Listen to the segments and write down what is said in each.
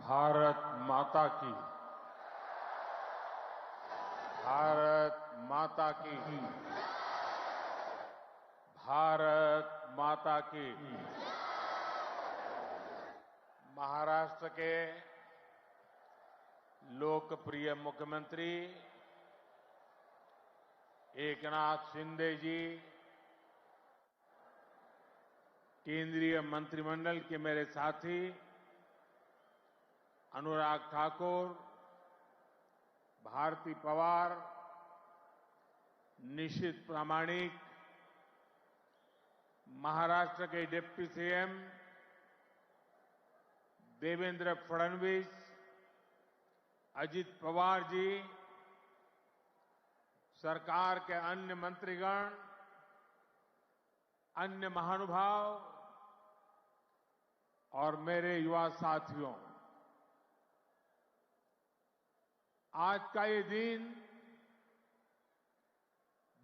भारत माता की, भारत माता की, भारत माता की। महाराष्ट्र के लोकप्रिय मुख्यमंत्री एकनाथ शिंदे जी, केंद्रीय मंत्रिमंडल के मेरे साथी अनुराग ठाकुर, भारती पवार, निशित प्रामाणिक, महाराष्ट्र के डिप्टी सीएम देवेंद्र फडणवीस, अजित पवार जी, सरकार के अन्य मंत्रीगण, अन्य महानुभाव और मेरे युवा साथियों, आज का ये दिन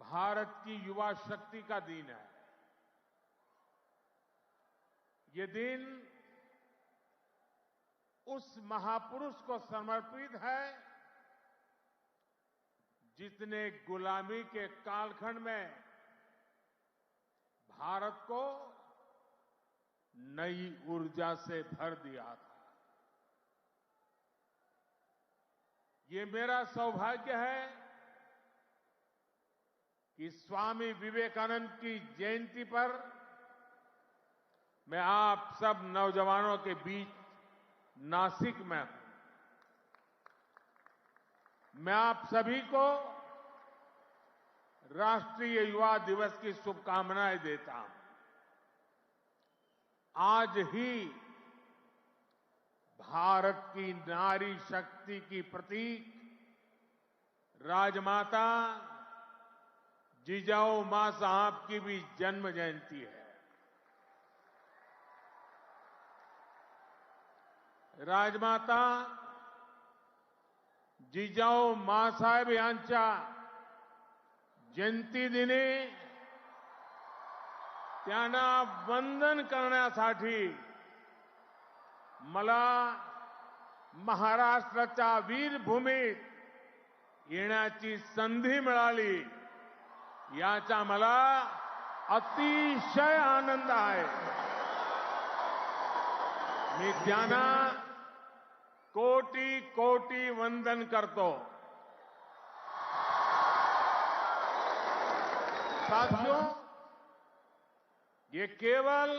भारत की युवा शक्ति का दिन है। ये दिन उस महापुरुष को समर्पित है जिसने गुलामी के कालखंड में भारत को नई ऊर्जा से भर दिया था। ये मेरा सौभाग्य है कि स्वामी विवेकानंद की जयंती पर मैं आप सब नौजवानों के बीच नासिक में हूं। मैं आप सभी को राष्ट्रीय युवा दिवस की शुभकामनाएं देता हूं। आज ही भारत की नारी शक्ति की प्रतीक राजमाता जिजाऊ मां साहब की भी जन्म जयंती है। राजमाता जिजाऊ मांसाहेब यांच्या जयंती दिनी त्यांना वंदन करण्यासाठी मला महाराष्ट्राच्या वीरभूमीत येण्याची संधी मिळाली, याचा मला अतिशय आनंद आहे। मी त्यांना कोटी कोटी वंदन करतो। साथियों, ये केवल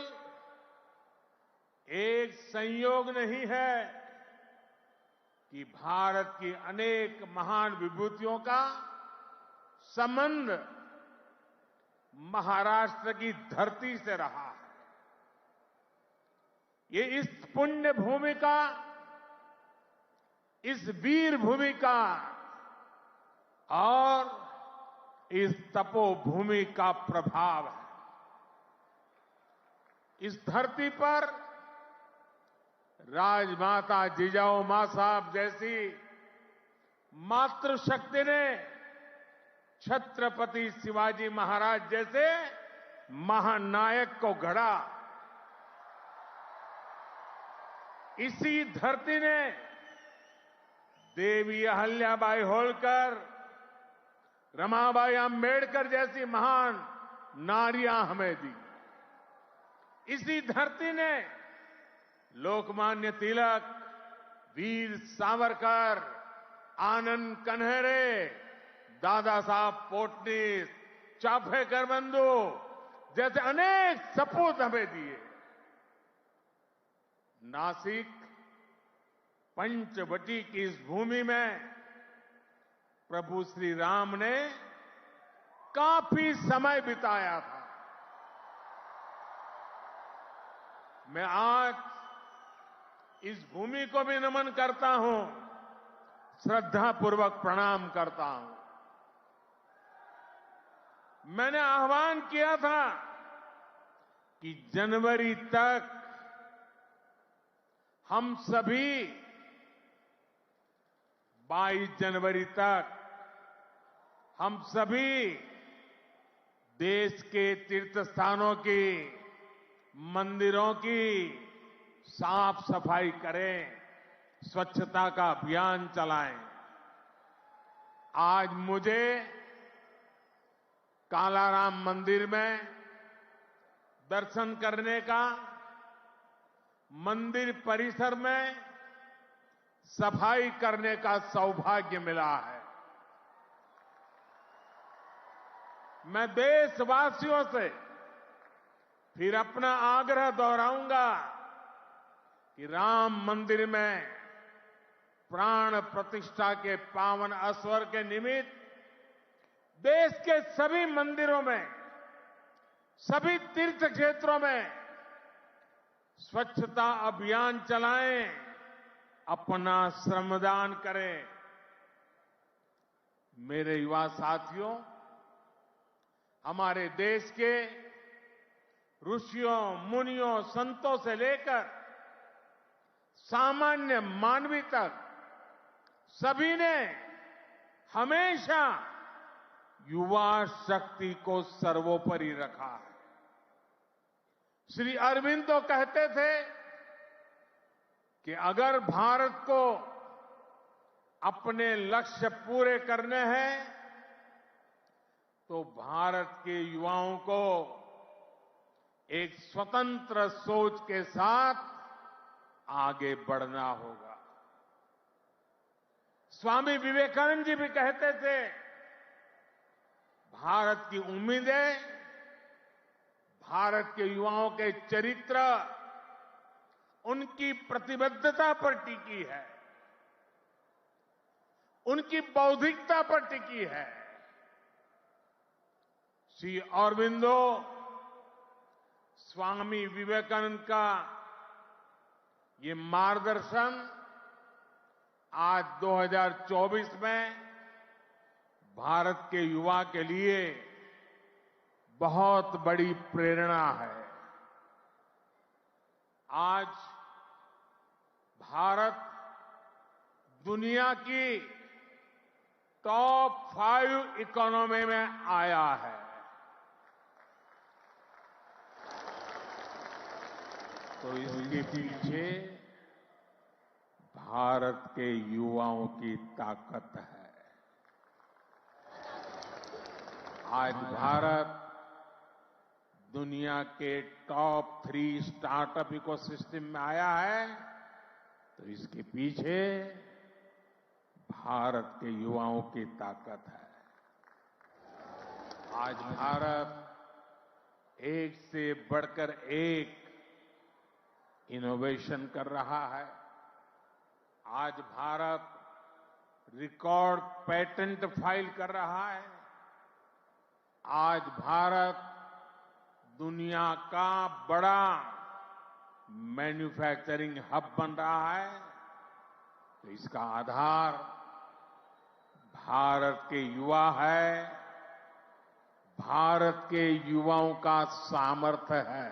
एक संयोग नहीं है कि भारत की अनेक महान विभूतियों का संबंध महाराष्ट्र की धरती से रहा है। ये इस पुण्य भूमि का, इस वीर भूमि का और इस तपोभूमि का प्रभाव है। इस धरती पर राजमाता जिजाऊ मां साहब जैसी मातृशक्ति ने छत्रपति शिवाजी महाराज जैसे महानायक को गढ़ा। इसी धरती ने देवी अहल्याबाई होलकर, रमाबाई अंबेडकर जैसी महान नारियां हमें दी। इसी धरती ने लोकमान्य तिलक, वीर सावरकर, आनंद कन्हेरे, दादा साहब पोटनीस, चाफेकर बंधु जैसे अनेक सपूत हमें दिए। नासिक पंचवटी की इस भूमि में प्रभु श्री राम ने काफी समय बिताया था। मैं आज इस भूमि को भी नमन करता हूं, श्रद्धापूर्वक प्रणाम करता हूं। मैंने आह्वान किया था कि जनवरी तक हम सभी 22 जनवरी तक हम सभी देश के तीर्थ स्थानों की, मंदिरों की साफ सफाई करें, स्वच्छता का अभियान चलाएं। आज मुझे कालाराम मंदिर में दर्शन करने का, मंदिर परिसर में सफाई करने का सौभाग्य मिला है। मैं देशवासियों से फिर अपना आग्रह दोहराऊंगा कि राम मंदिर में प्राण प्रतिष्ठा के पावन अवसर के निमित्त देश के सभी मंदिरों में, सभी तीर्थ क्षेत्रों में स्वच्छता अभियान चलाएं, अपना श्रमदान करें। मेरे युवा साथियों, हमारे देश के ऋषियों, मुनियों, संतों से लेकर सामान्य मानवी तक सभी ने हमेशा युवा शक्ति को सर्वोपरि रखा है। श्री अरविंद तो कहते थे कि अगर भारत को अपने लक्ष्य पूरे करने हैं तो भारत के युवाओं को एक स्वतंत्र सोच के साथ आगे बढ़ना होगा। स्वामी विवेकानंद जी भी कहते थे, भारत की उम्मीदें भारत के युवाओं के चरित्र, उनकी प्रतिबद्धता पर टिकी है, उनकी बौद्धिकता पर टिकी है। श्री अरबिंदो स्वामी विवेकानंद का ये मार्गदर्शन आज 2024 में भारत के युवा के लिए बहुत बड़ी प्रेरणा है। आज भारत दुनिया की टॉप 5 इकोनॉमी में आया है। तो इसके पीछे भारत के युवाओं की ताकत है। आज भारत दुनिया के टॉप 3 स्टार्टअप इकोसिस्टम में आया है, तो इसके पीछे भारत के युवाओं की ताकत है। आज भारत एक से बढ़कर एक इनोवेशन कर रहा है। आज भारत रिकॉर्ड पेटेंट फाइल कर रहा है। आज भारत दुनिया का बड़ा मैन्युफैक्चरिंग हब बन रहा है। तो इसका आधार भारत के युवा है, भारत के युवाओं का सामर्थ्य है।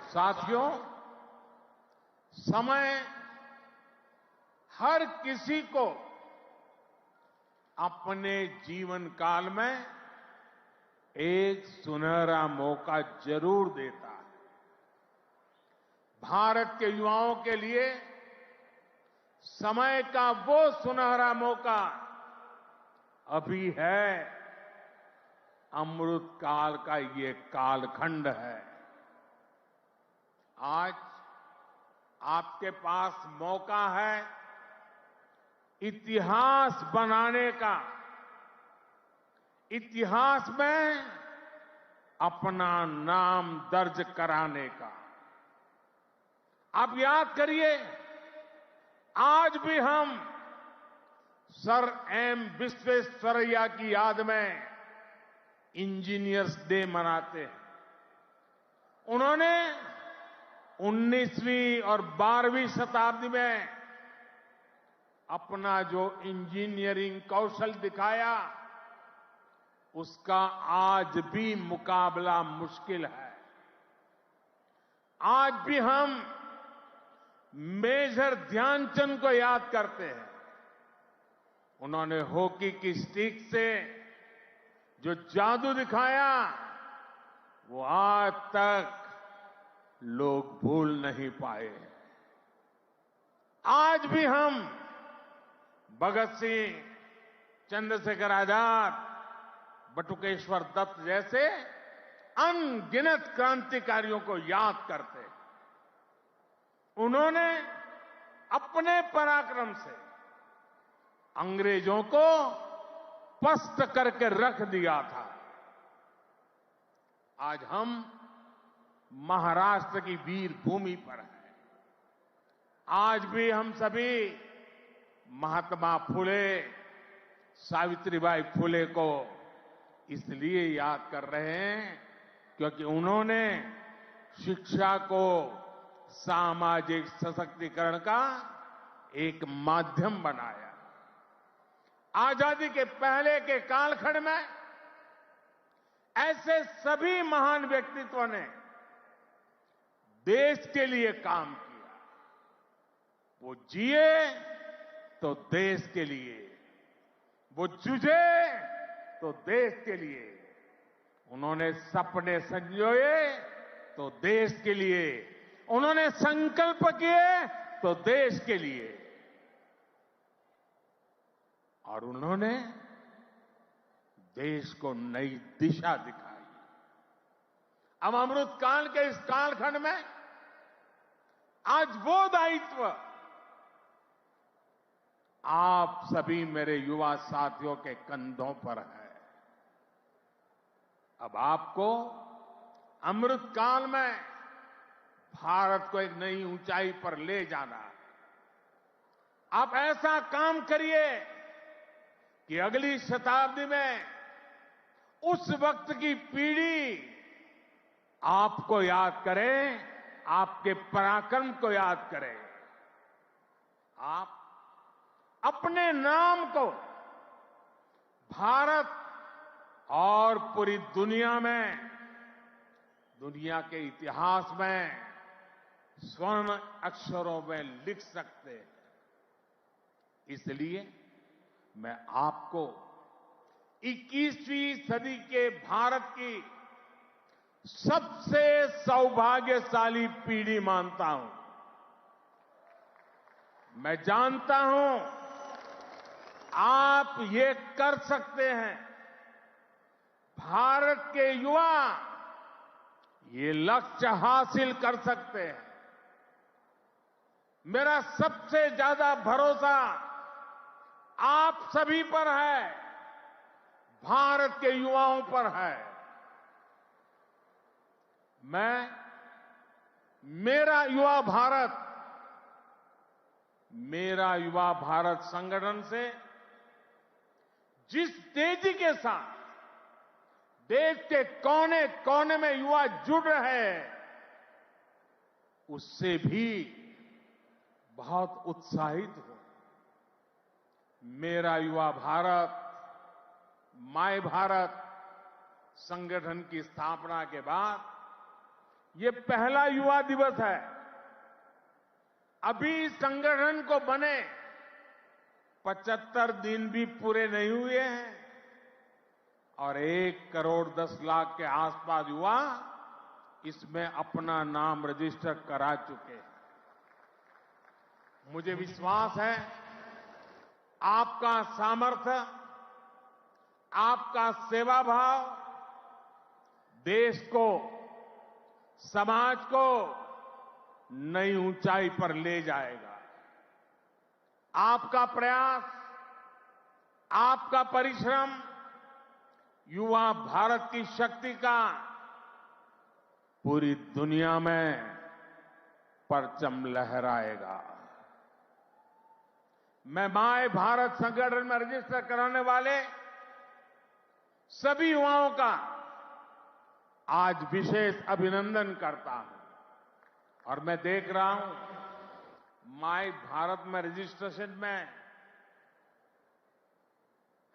साथियों, समय हर किसी को अपने जीवन काल में एक सुनहरा मौका जरूर देता है। भारत के युवाओं के लिए समय का वो सुनहरा मौका अभी है। अमृत काल का ये कालखंड है। आज आपके पास मौका है इतिहास बनाने का, इतिहास में अपना नाम दर्ज कराने का। आप याद करिए, आज भी हम सर एम विश्वेश्वरैया की याद में इंजीनियर्स डे मनाते हैं। उन्होंने 19वीं और 12वीं शताब्दी में अपना जो इंजीनियरिंग कौशल दिखाया, उसका आज भी मुकाबला मुश्किल है। आज भी हम मेजर ध्यानचंद को याद करते हैं। उन्होंने हॉकी की स्टिक से जो जादू दिखाया, वो आज तक लोग भूल नहीं पाए। आज भी हम भगत सिंह, चंद्रशेखर आजाद, बटुकेश्वर दत्त जैसे अनगिनत क्रांतिकारियों को याद करते हैं। उन्होंने अपने पराक्रम से अंग्रेजों को पस्त करके रख दिया था। आज हम महाराष्ट्र की वीर भूमि पर हैं। आज भी हम सभी महात्मा फुले, सावित्रीबाई फुले को इसलिए याद कर रहे हैं क्योंकि उन्होंने शिक्षा को सामाजिक सशक्तिकरण का एक माध्यम बनाया। आजादी के पहले के कालखंड में ऐसे सभी महान व्यक्तित्वों ने देश के लिए काम किया। वो जिए तो देश के लिए, वो जूझे तो देश के लिए, उन्होंने सपने संजोए तो देश के लिए, उन्होंने संकल्प किए तो देश के लिए, और उन्होंने देश को नई दिशा दिखाई। अब अमृत काल के इस कालखंड में आज वो दायित्व आप सभी मेरे युवा साथियों के कंधों पर है। अब आपको अमृत काल में भारत को एक नई ऊंचाई पर ले जाना। आप ऐसा काम करिए कि अगली शताब्दी में उस वक्त की पीढ़ी आपको याद करे, आपके पराक्रम को याद करे। आप अपने नाम को भारत और पूरी दुनिया में, दुनिया के इतिहास में स्वर्ण अक्षरों में लिख सकते हैं। इसलिए मैं आपको 21वीं सदी के भारत की सबसे सौभाग्यशाली पीढ़ी मानता हूं। मैं जानता हूं आप ये कर सकते हैं। भारत के युवा ये लक्ष्य हासिल कर सकते हैं। मेरा सबसे ज्यादा भरोसा आप सभी पर है, भारत के युवाओं पर है। मैं मेरा युवा भारत संगठन से जिस तेजी के साथ देश के कोने कोने में युवा जुड़ रहे हैं, उससे भी बहुत उत्साहित हूं। मेरा युवा भारत, माय भारत संगठन की स्थापना के बाद ये पहला युवा दिवस है। अभी संगठन को बने 75 दिन भी पूरे नहीं हुए हैं और 1 करोड़ 10 लाख के आसपास युवा इसमें अपना नाम रजिस्टर करा चुके हैं। मुझे विश्वास है आपका सामर्थ्य, आपका सेवा भाव देश को, समाज को नई ऊंचाई पर ले जाएगा। आपका प्रयास, आपका परिश्रम युवा भारत की शक्ति का पूरी दुनिया में परचम लहराएगा। मैं माय भारत संगठन में रजिस्टर कराने वाले सभी युवाओं का आज विशेष अभिनंदन करता हूं। और मैं देख रहा हूं माय भारत में रजिस्ट्रेशन में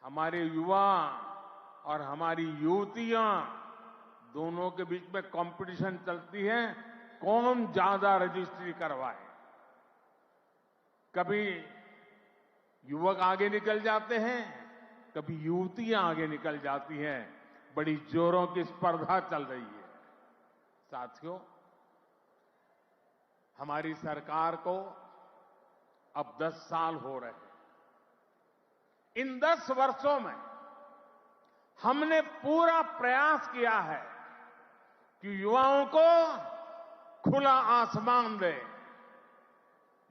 हमारे युवा और हमारी युवतियां दोनों के बीच में कंपटीशन चलती है, कौन ज्यादा रजिस्ट्री करवाए। कभी युवक आगे निकल जाते हैं, कभी युवतियां आगे निकल जाती हैं। बड़ी जोरों की स्पर्धा चल रही है। साथियों, हमारी सरकार को अब 10 साल हो रहे हैं। इन 10 वर्षों में हमने पूरा प्रयास किया है कि युवाओं को खुला आसमान दे,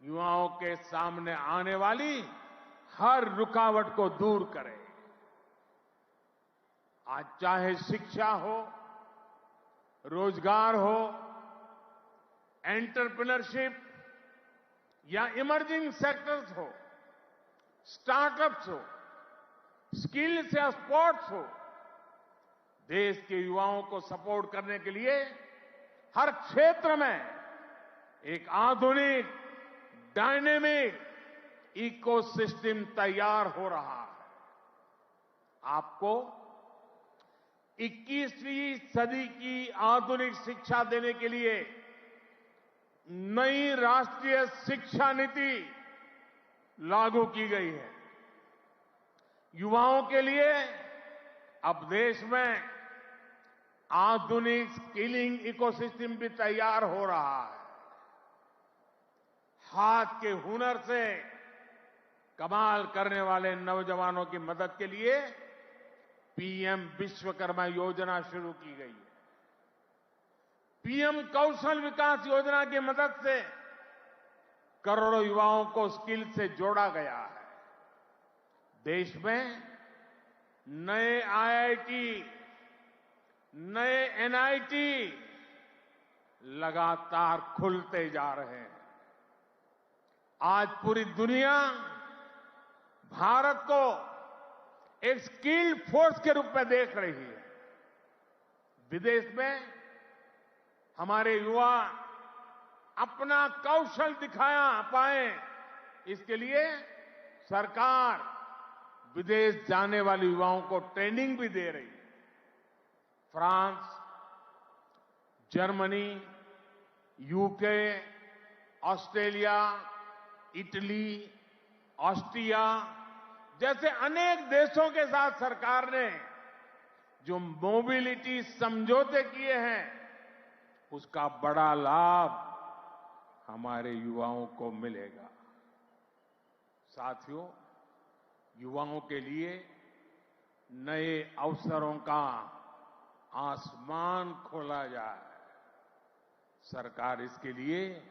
युवाओं के सामने आने वाली हर रुकावट को दूर करे। आज चाहे शिक्षा हो, रोजगार हो, एंटरप्रेन्योरशिप या इमर्जिंग सेक्टर्स हो, स्टार्टअप्स हो, स्किल्स या स्पोर्ट्स हो, देश के युवाओं को सपोर्ट करने के लिए हर क्षेत्र में एक आधुनिक डायनेमिक इकोसिस्टम तैयार हो रहा है। आपको 21वीं सदी की आधुनिक शिक्षा देने के लिए नई राष्ट्रीय शिक्षा नीति लागू की गई है। युवाओं के लिए अब देश में आधुनिक स्किलिंग इकोसिस्टम भी तैयार हो रहा है। हाथ के हुनर से कमाल करने वाले नौजवानों की मदद के लिए पीएम विश्वकर्मा योजना शुरू की गई है। पीएम कौशल विकास योजना की मदद से करोड़ों युवाओं को स्किल से जोड़ा गया है। देश में नए आईआईटी, नए एनआईटी लगातार खुलते जा रहे हैं। आज पूरी दुनिया भारत को एक स्किल्ड फोर्स के रूप में देख रही है। विदेश में हमारे युवा अपना कौशल दिखाया पाए, इसके लिए सरकार विदेश जाने वाले युवाओं को ट्रेनिंग भी दे रही है। France, Germany, UK, Australia, Italy, Austria जैसे अनेक देशों के साथ सरकार ने जो मोबिलिटी समझौते किए हैं, उसका बड़ा लाभ हमारे युवाओं को मिलेगा। साथियों, युवाओं के लिए नए अवसरों का आसमान खोला जाए। सरकार इसके लिए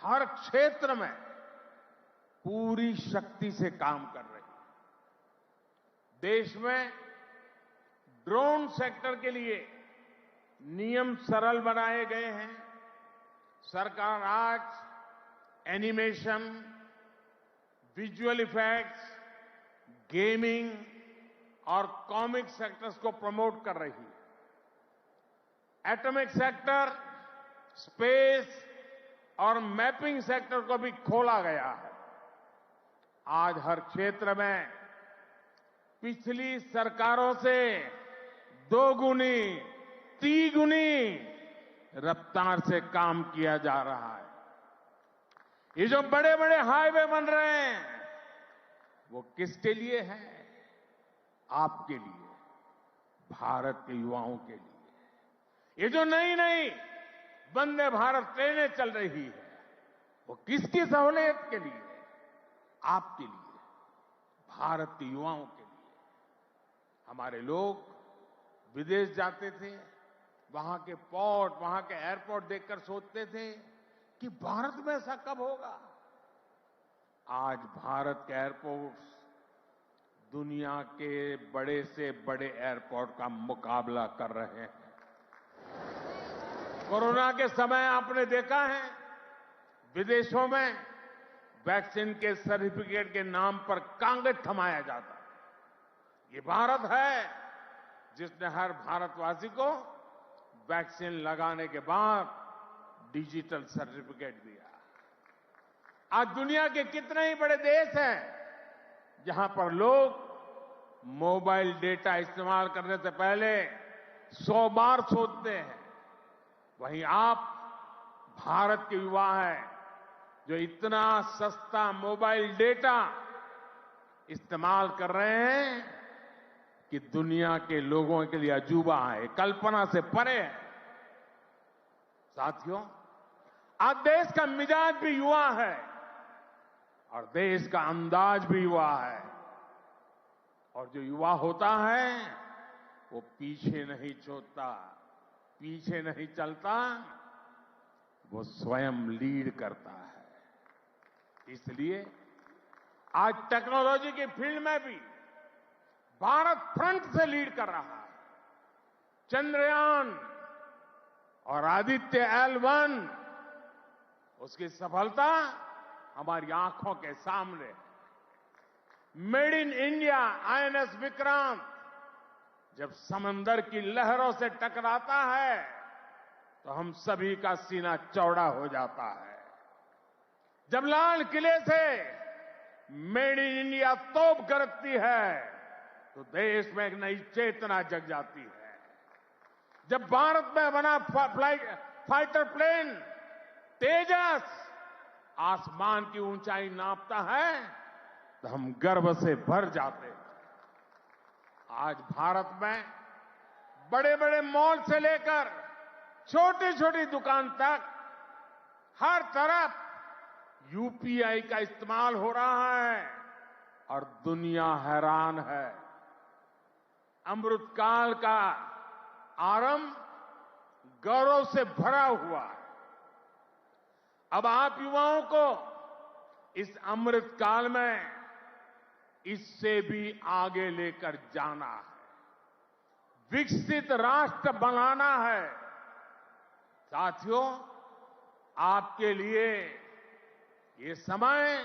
हर क्षेत्र में पूरी शक्ति से काम कर रही है। देश में ड्रोन सेक्टर के लिए नियम सरल बनाए गए हैं। सरकार आज एनिमेशन, विजुअल इफेक्ट्स, गेमिंग और कॉमिक सेक्टर्स को प्रमोट कर रही है। एटॉमिक सेक्टर, स्पेस और मैपिंग सेक्टर को भी खोला गया है। आज हर क्षेत्र में पिछली सरकारों से 2 गुनी, 3 गुनी रफ्तार से काम किया जा रहा है। ये जो बड़े बड़े हाईवे बन रहे हैं, वो किसके लिए है? आपके लिए, भारत के युवाओं के लिए। ये जो नई नई वंदे भारत ट्रेनें चल रही है, वो किसकी सहूलियत के लिए? आपके लिए, भारत के युवाओं के लिए। हमारे लोग विदेश जाते थे, वहां के पोर्ट, वहां के एयरपोर्ट देखकर सोचते थे कि भारत में ऐसा कब होगा। आज भारत के एयरपोर्ट्स दुनिया के बड़े से बड़े एयरपोर्ट का मुकाबला कर रहे हैं। कोरोना के समय आपने देखा है, विदेशों में वैक्सीन के सर्टिफिकेट के नाम पर कागज थमाया जाता है। ये भारत है जिसने हर भारतवासी को वैक्सीन लगाने के बाद डिजिटल सर्टिफिकेट दिया। आज दुनिया के कितने ही बड़े देश हैं जहां पर लोग मोबाइल डेटा इस्तेमाल करने से पहले 100 बार सोचते हैं। वहीं आप भारत के युवा हैं जो इतना सस्ता मोबाइल डेटा इस्तेमाल कर रहे हैं कि दुनिया के लोगों के लिए अजूबा है, कल्पना से परे है। साथियों, आज देश का मिजाज भी युवा है और देश का अंदाज भी युवा है। और जो युवा होता है वो पीछे नहीं छोड़ता, पीछे नहीं चलता, वो स्वयं लीड करता है। इसलिए आज टेक्नोलॉजी की फील्ड में भी भारत फ्रंट से लीड कर रहा है। चंद्रयान और आदित्य L1 उसकी सफलता हमारी आंखों के सामने है। Made in India INS Vikrant जब समंदर की लहरों से टकराता है तो हम सभी का सीना चौड़ा हो जाता है। जब लाल किले से मेड इन इंडिया तोप गरजती है तो देश में एक नई चेतना जग जाती है। जब भारत में बना फाइटर प्लेन तेजस आसमान की ऊंचाई नापता है तो हम गर्व से भर जाते हैं। आज भारत में बड़े बड़े मॉल से लेकर छोटी छोटी दुकान तक हर तरफ UPI का इस्तेमाल हो रहा है और दुनिया हैरान है। अमृतकाल का आरंभ गौरव से भरा हुआ है। अब आप युवाओं को इस अमृतकाल में इससे भी आगे लेकर जाना है, विकसित राष्ट्र बनाना है। साथियों, आपके लिए ये समय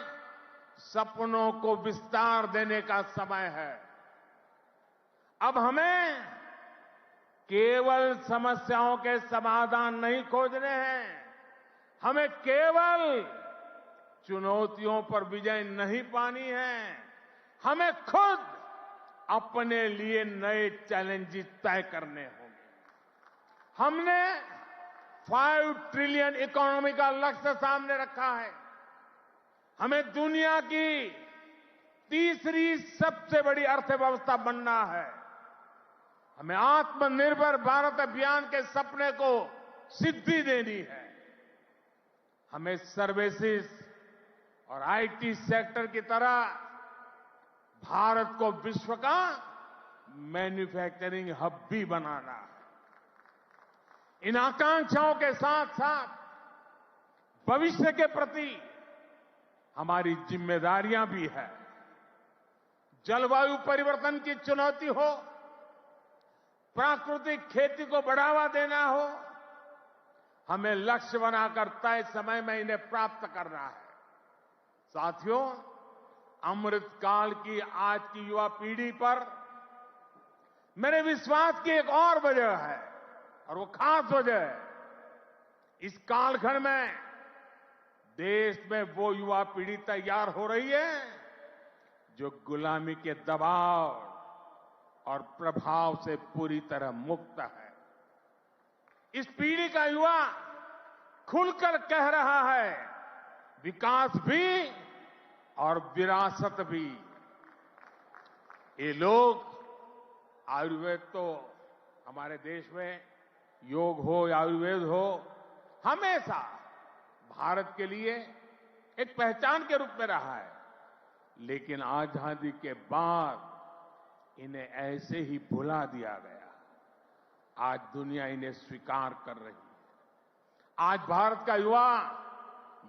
सपनों को विस्तार देने का समय है। अब हमें केवल समस्याओं के समाधान नहीं खोजने हैं, हमें केवल चुनौतियों पर विजय नहीं पानी है, हमें खुद अपने लिए नए चैलेंजेस तय करने होंगे। हमने 5 ट्रिलियन इकोनॉमी का लक्ष्य सामने रखा है। हमें दुनिया की तीसरी सबसे बड़ी अर्थव्यवस्था बनना है। हमें आत्मनिर्भर भारत अभियान के सपने को सिद्धि देनी है। हमें सर्विसेज और IT सेक्टर की तरह भारत को विश्व का मैन्युफैक्चरिंग हब भी बनाना है। इन आकांक्षाओं के साथ साथ भविष्य के प्रति हमारी जिम्मेदारियां भी है। जलवायु परिवर्तन की चुनौती हो, प्राकृतिक खेती को बढ़ावा देना हो, हमें लक्ष्य बनाकर तय समय में इन्हें प्राप्त करना है। साथियों, अमृतकाल की आज की युवा पीढ़ी पर मेरे विश्वास की एक और वजह है और वो खास वजह है। इस कालखंड में देश में वो युवा पीढ़ी तैयार हो रही है जो गुलामी के दबाव और प्रभाव से पूरी तरह मुक्त है। इस पीढ़ी का युवा खुलकर कह रहा है, विकास भी और विरासत भी। ये लोग आयुर्वेद तो हमारे देश में योग हो या आयुर्वेद हो, हमेशा भारत के लिए एक पहचान के रूप में रहा है। लेकिन आजादी के बाद इन्हें ऐसे ही भुला दिया गया। आज दुनिया इन्हें स्वीकार कर रही है। आज भारत का युवा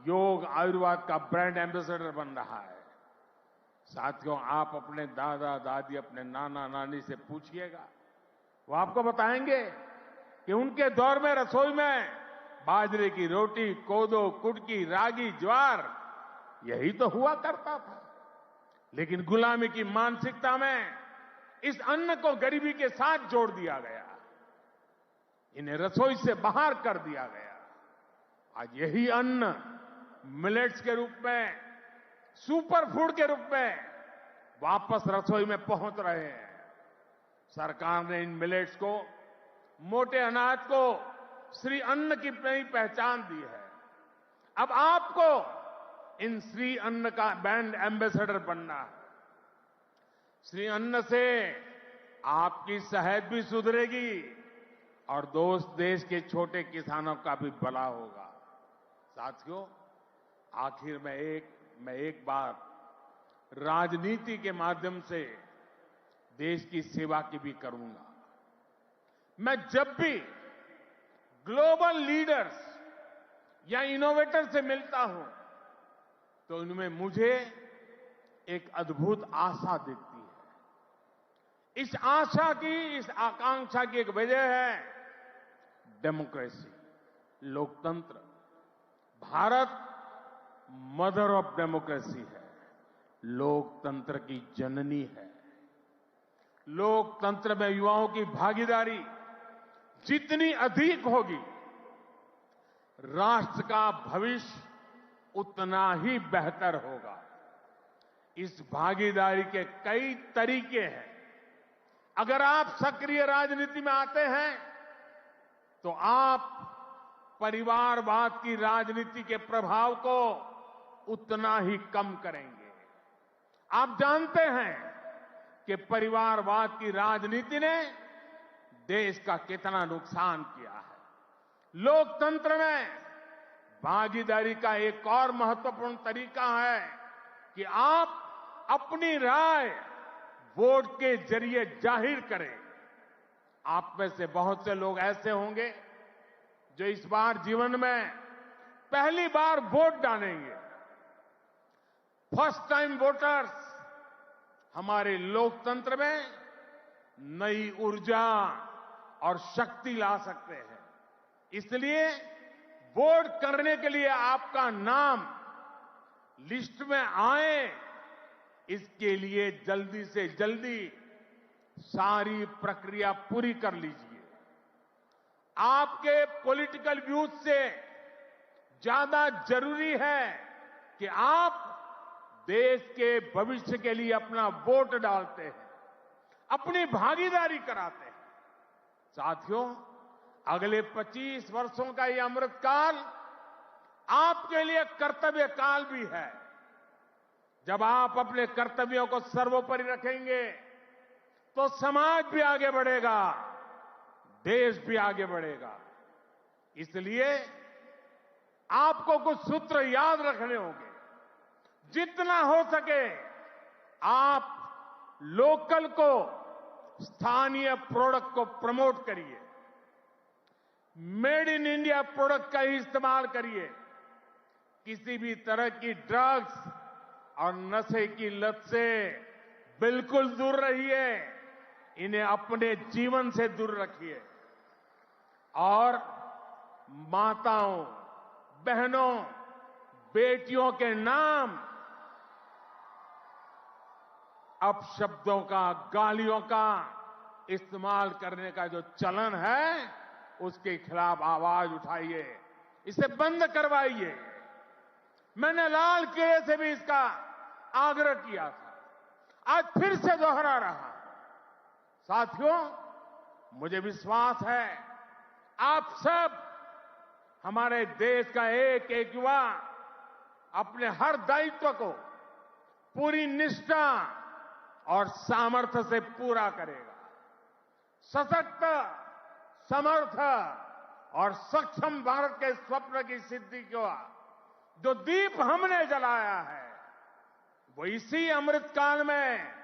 योग आयुर्वेद का ब्रांड एम्बेसडर बन रहा है। साथियों, आप अपने दादा दादी, अपने नाना नानी से पूछिएगा, वो आपको बताएंगे कि उनके दौर में रसोई में बाजरे की रोटी, कोदो, कुटकी, रागी, ज्वार यही तो हुआ करता था। लेकिन गुलामी की मानसिकता में इस अन्न को गरीबी के साथ जोड़ दिया गया, इन्हें रसोई से बाहर कर दिया गया। आज यही अन्न मिलेट्स के रूप में, सुपर फूड के रूप में वापस रसोई में पहुंच रहे हैं। सरकार ने इन मिलेट्स को, मोटे अनाज को श्री अन्न की नई पहचान दी है। अब आपको इन श्री अन्न का ब्रांड एम्बेसडर बनना है। श्री अन्न से आपकी सेहत भी सुधरेगी और देश के छोटे किसानों का भी भला होगा। साथियों, आखिर में एक बात राजनीति के माध्यम से देश की सेवा की भी करूंगा। मैं जब भी ग्लोबल लीडर्स या इनोवेटर से मिलता हूं तो उनमें मुझे एक अद्भुत आशा दिखती है। इस आशा की, इस आकांक्षा की एक वजह है डेमोक्रेसी, लोकतंत्र। भारत मदर ऑफ डेमोक्रेसी है, लोकतंत्र की जननी है। लोकतंत्र में युवाओं की भागीदारी जितनी अधिक होगी, राष्ट्र का भविष्य उतना ही बेहतर होगा। इस भागीदारी के कई तरीके हैं। अगर आप सक्रिय राजनीति में आते हैं तो आप परिवारवाद की राजनीति के प्रभाव को उतना ही कम करेंगे। आप जानते हैं कि परिवारवाद की राजनीति ने देश का कितना नुकसान किया है। लोकतंत्र में भागीदारी का एक और महत्वपूर्ण तरीका है कि आप अपनी राय वोट के जरिए जाहिर करें। आप में से बहुत से लोग ऐसे होंगे जो इस बार जीवन में पहली बार वोट डालेंगे। फर्स्ट टाइम वोटर्स हमारे लोकतंत्र में नई ऊर्जा और शक्ति ला सकते हैं। इसलिए वोट करने के लिए आपका नाम लिस्ट में आए, इसके लिए जल्दी से जल्दी सारी प्रक्रिया पूरी कर लीजिए। आपके पॉलिटिकल व्यूज से ज्यादा जरूरी है कि आप देश के भविष्य के लिए अपना वोट डालते हैं, अपनी भागीदारी कराते हैं। साथियों, अगले 25 वर्षों का ये अमृत काल आपके लिए कर्तव्य काल भी है। जब आप अपने कर्तव्यों को सर्वोपरि रखेंगे तो समाज भी आगे बढ़ेगा, देश भी आगे बढ़ेगा। इसलिए आपको कुछ सूत्र याद रखने होंगे। जितना हो सके आप लोकल को, स्थानीय प्रोडक्ट को प्रमोट करिए। मेड इन इंडिया प्रोडक्ट का ही इस्तेमाल करिए। किसी भी तरह की ड्रग्स और नशे की लत से बिल्कुल दूर रहिए। इन्हें अपने जीवन से दूर रखिए। और माताओं, बहनों, बेटियों के नाम अपशब्दों का, गालियों का इस्तेमाल करने का जो चलन है, उसके खिलाफ आवाज उठाइए, इसे बंद करवाइए। मैंने लाल किले से भी इसका आग्रह किया था, आज फिर से दोहरा रहा। साथियों, मुझे विश्वास है आप सब, हमारे देश का एक एक युवा अपने हर दायित्व को पूरी निष्ठा और सामर्थ्य से पूरा करेगा। सशक्त, समर्थ और सक्षम भारत के स्वप्न की सिद्धि का जो दीप हमने जलाया है, वो इसी अमृत काल में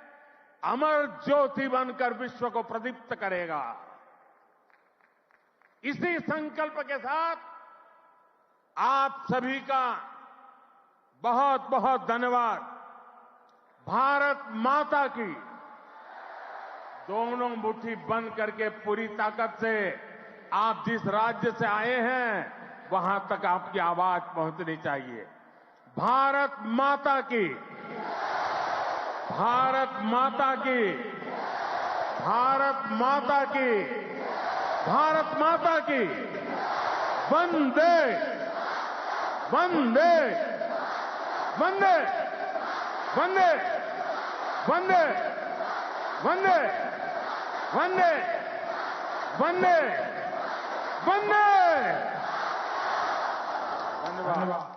अमर ज्योति बनकर विश्व को प्रदीप्त करेगा। इसी संकल्प के साथ आप सभी का बहुत बहुत धन्यवाद। भारत माता की दोनों मुट्ठी बंद करके पूरी ताकत से आप जिस राज्य से आए हैं वहां तक आपकी आवाज पहुंचनी चाहिए। भारत माता की, भारत माता की, भारत माता की, भारत माता की। वंदे वंदे वंदे वंदे वंदे वंदे वंदे वंदे वंदे। धन्यवाद।